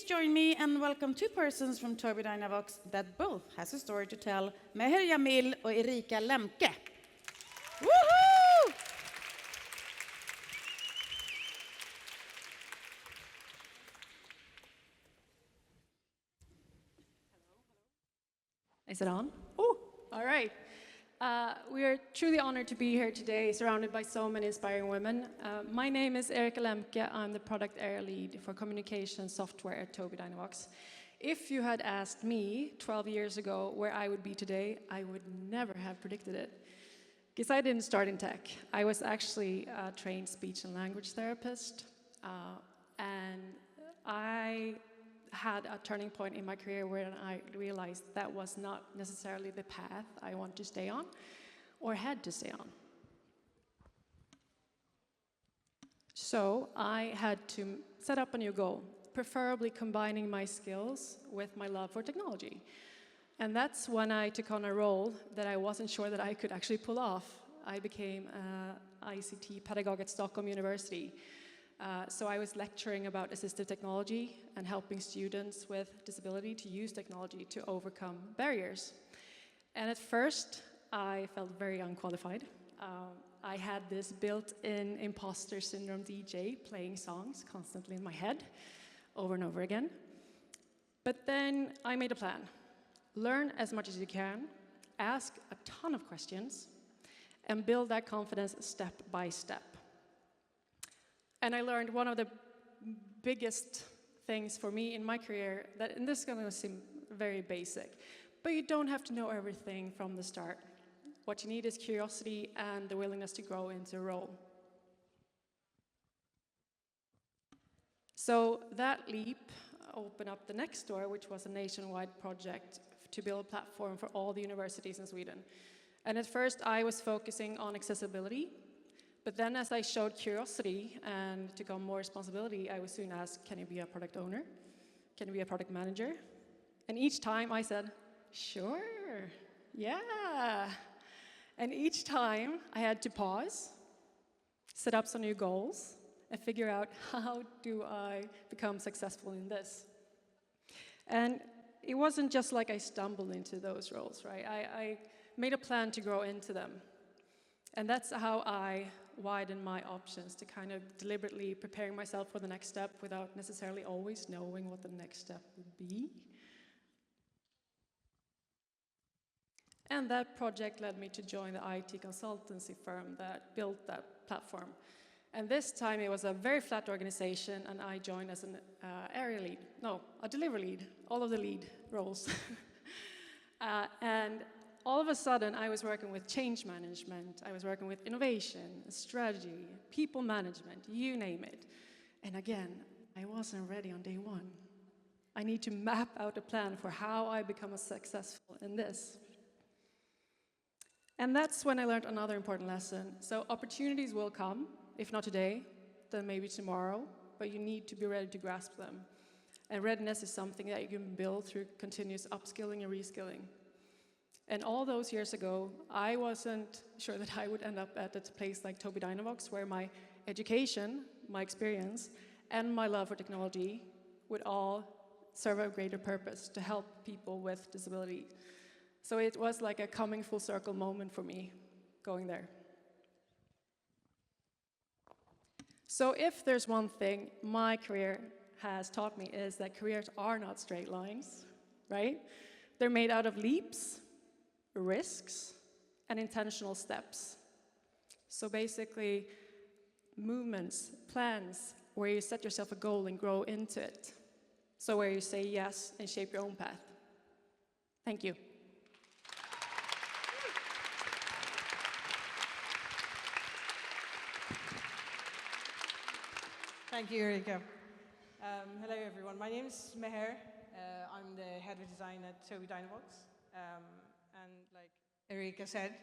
join me and welcome two persons from Tobii Dynavox that both has a story to tell, Meher Jamil och Erika Lempke. Woohoo! Is it on? Oh, all right. We are truly honored to be here today, surrounded by so many inspiring women. My name is Erika Lempke. I'm the product area lead for communication software at Tobii Dynavox. If you had asked me 12 years ago where I would be today, I would never have predicted it. Because I didn't start in tech. I was actually a trained speech and language therapist. And I had a turning point in my career where I realized that was not necessarily the path I want to stay on or had to stay on. So I had to set up a new goal, preferably combining my skills with my love for technology. And that's when I took on a role that I wasn't sure that I could actually pull off. I became an ICT pedagogue at Stockholm University. So I was lecturing about assistive technology and helping students with disability to use technology to overcome barriers. And at first, I felt very unqualified. I had this built-in imposter syndrome DJ playing songs constantly in my head over and over again. But then I made a plan. Learn as much as you can, ask a ton of questions, and build that confidence step by step. And I learned one of the biggest things for me in my career, and this is going to seem very basic, but you don't have to know everything from the start. What you need is curiosity and the willingness to grow into a role. So that leap opened up the next door, which was a nationwide project to build a platform for all the universities in Sweden. And at first I was focusing on accessibility. But then as I showed curiosity and took on more responsibility, I was soon asked, can you be a product owner? Can you be a product manager? And each time I said, sure, yeah. And each time I had to pause, set up some new goals, and figure out how do I become successful in this. And it wasn't just like I stumbled into those roles, right? I made a plan to grow into them. And that's how I widen my options, to kind of deliberately preparing myself for the next step without necessarily always knowing what the next step would be. And that project led me to join the IT consultancy firm that built that platform. And this time it was a very flat organization, and I joined as an area lead. No, a delivery lead, all of the lead roles. And all of a sudden, I was working with change management, I was working with innovation, strategy, people management, you name it. And again, I wasn't ready on day one. I need to map out a plan for how I become successful in this. And that's when I learned another important lesson. So opportunities will come, if not today, then maybe tomorrow, but you need to be ready to grasp them. And readiness is something that you can build through continuous upskilling and reskilling. And all those years ago, I wasn't sure that I would end up at a place like Tobii Dynavox, where my education, my experience, and my love for technology would all serve a greater purpose to help people with disability. So it was like a coming full circle moment for me, going there. So if there's one thing my career has taught me, is that careers are not straight lines, right? They're made out of leaps, risks, and intentional steps. So basically, movements, plans, where you set yourself a goal and grow into it. So where you say yes and shape your own path. Thank you. Thank you, Erika. Hello, everyone. My name is Meher. I'm the head of design at Tobii Dynavox. And like Erika said,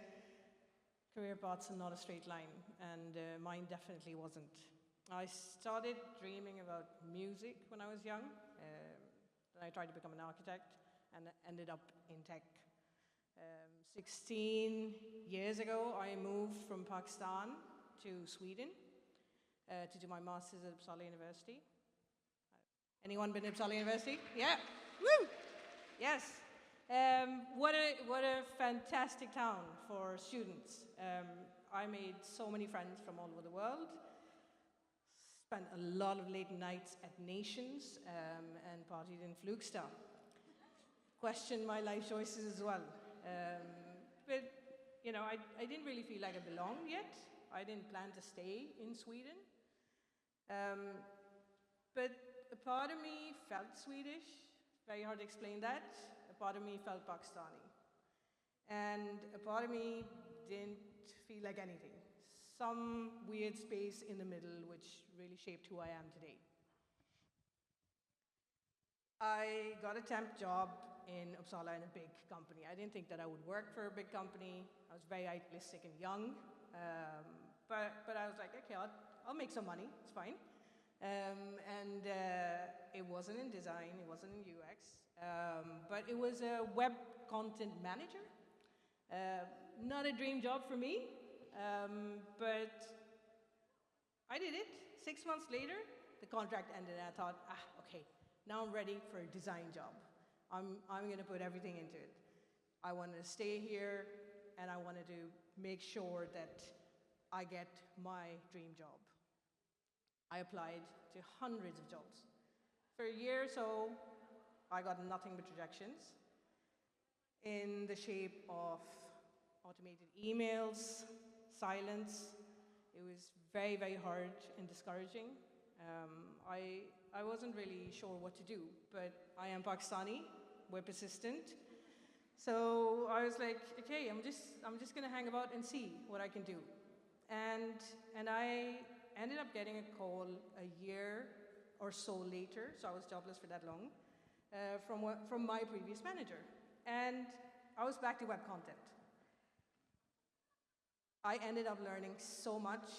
career paths are not a straight line, and mine definitely wasn't. I started dreaming about music when I was young. Then I tried to become an architect and ended up in tech. 16 years ago, I moved from Pakistan to Sweden to do my master's at Uppsala University. Anyone been to Uppsala University? Yeah. Woo! Yes. What a fantastic town for students. I made so many friends from all over the world. Spent a lot of late nights at Nations and partied in Flugstad. Questioned my life choices as well. But, you know, I didn't really feel like I belonged yet. I didn't plan to stay in Sweden. But a part of me felt Swedish. Very hard to explain that. A part of me felt Pakistani. And a part of me didn't feel like anything. Some weird space in the middle which really shaped who I am today. I got a temp job in Uppsala in a big company. I didn't think that I would work for a big company. I was very idealistic and young. But I was like, okay, I'll make some money. It's fine. It wasn't in design, it wasn't in UX, but it was a web content manager. Not a dream job for me, but I did it. 6 months later, the contract ended, and I thought, okay, now I'm ready for a design job. I'm going to put everything into it. I wanted to stay here, and I wanted to make sure that I get my dream job. I applied to hundreds of jobs. For a year or so, I got nothing but rejections in the shape of automated emails, silence. It was very, very hard and discouraging. I wasn't really sure what to do, but I am Pakistani, we're persistent. So I was like, okay, I'm just gonna hang about and see what I can do. And I ended up getting a call a year or so later, so I was jobless for that long, from my previous manager. And I was back to web content. I ended up learning so much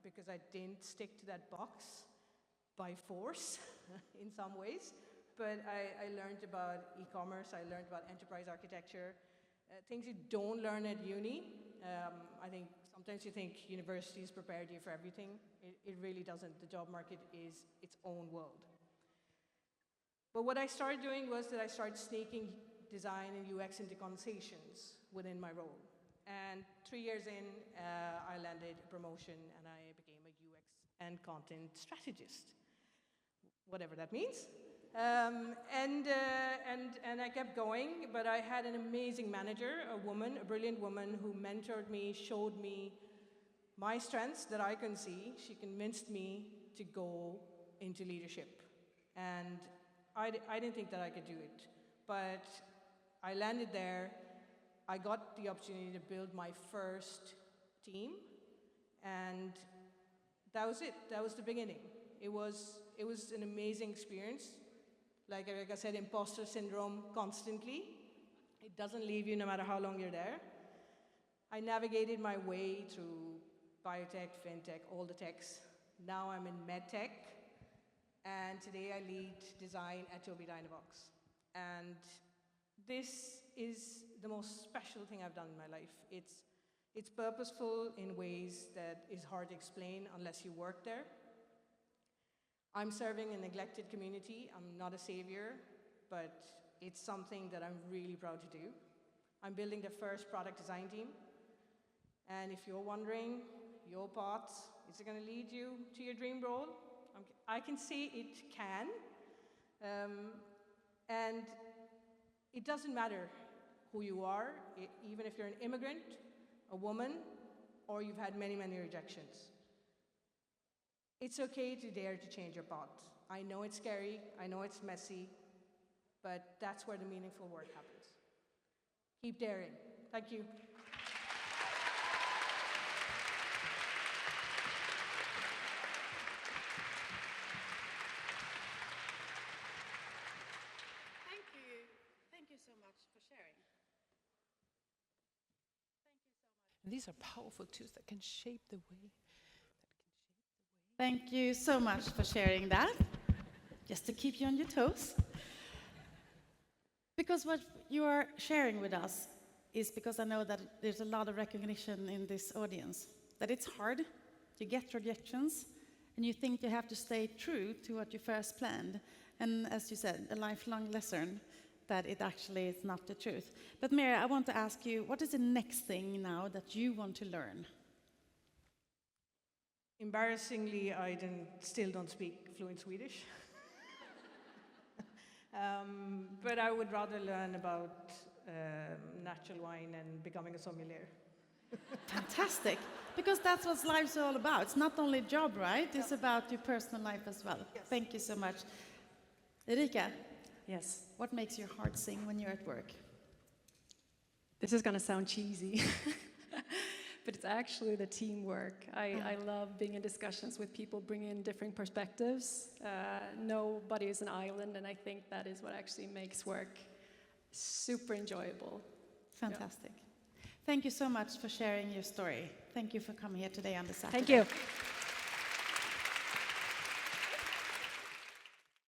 because I didn't stick to that box by force in some ways, but I learned about e-commerce, I learned about enterprise architecture, things you don't learn at uni. I think sometimes you think universities prepared you for everything. It really doesn't. The job market is its own world. But what I started doing was that I started sneaking design and UX into conversations within my role. And 3 years in, I landed a promotion and I became a UX and content strategist, whatever that means. And I kept going, but I had an amazing manager, a woman, a brilliant woman who mentored me, showed me my strengths that I couldn't see. She convinced me to go into leadership. And I didn't think that I could do it, but I landed there. I got the opportunity to build my first team, and that was it. That was the beginning. It was an amazing experience. Like Erika said, imposter syndrome constantly. It doesn't leave you no matter how long you're there. I navigated my way through biotech, fintech, all the techs. Now I'm in medtech, and today I lead design at Tobii Dynavox. And this is the most special thing I've done in my life. It's purposeful in ways that is hard to explain unless you work there. I'm serving a neglected community. I'm not a savior, but it's something that I'm really proud to do. I'm building the first product design team. And if you're wondering, your path, is it going to lead you to your dream role? I can say it can. And it doesn't matter who you are, even if you're an immigrant, a woman, or you've had many, many rejections. It's okay to dare to change your path. I know it's scary, I know it's messy, but that's where the meaningful work happens. Keep daring. Thank you. Thank you so much for sharing. These are powerful tools that can shape the way. Thank you so much for sharing that, just to keep you on your toes. Because what you are sharing with us is because I know that there's a lot of recognition in this audience, that it's hard, you get rejections, and you think you have to stay true to what you first planned. And as you said, a lifelong lesson that it actually is not the truth. But Mary, I want to ask you, what is the next thing now that you want to learn? Embarrassingly, I still don't speak fluent Swedish. But I would rather learn about natural wine and becoming a sommelier. Fantastic, because that's what life's all about. It's not only a job, right? It's about your personal life as well. Yes. Thank you so much. Erika, Yes. what makes your heart sing when you're at work? This is going to sound cheesy, but it's actually the teamwork. I love being in discussions with people, bringing in different perspectives. Nobody is an island, and I think that is what actually makes work super enjoyable. Fantastic. Thank you so much for sharing your story. Thank you for coming here today on the Saturday. Thank you.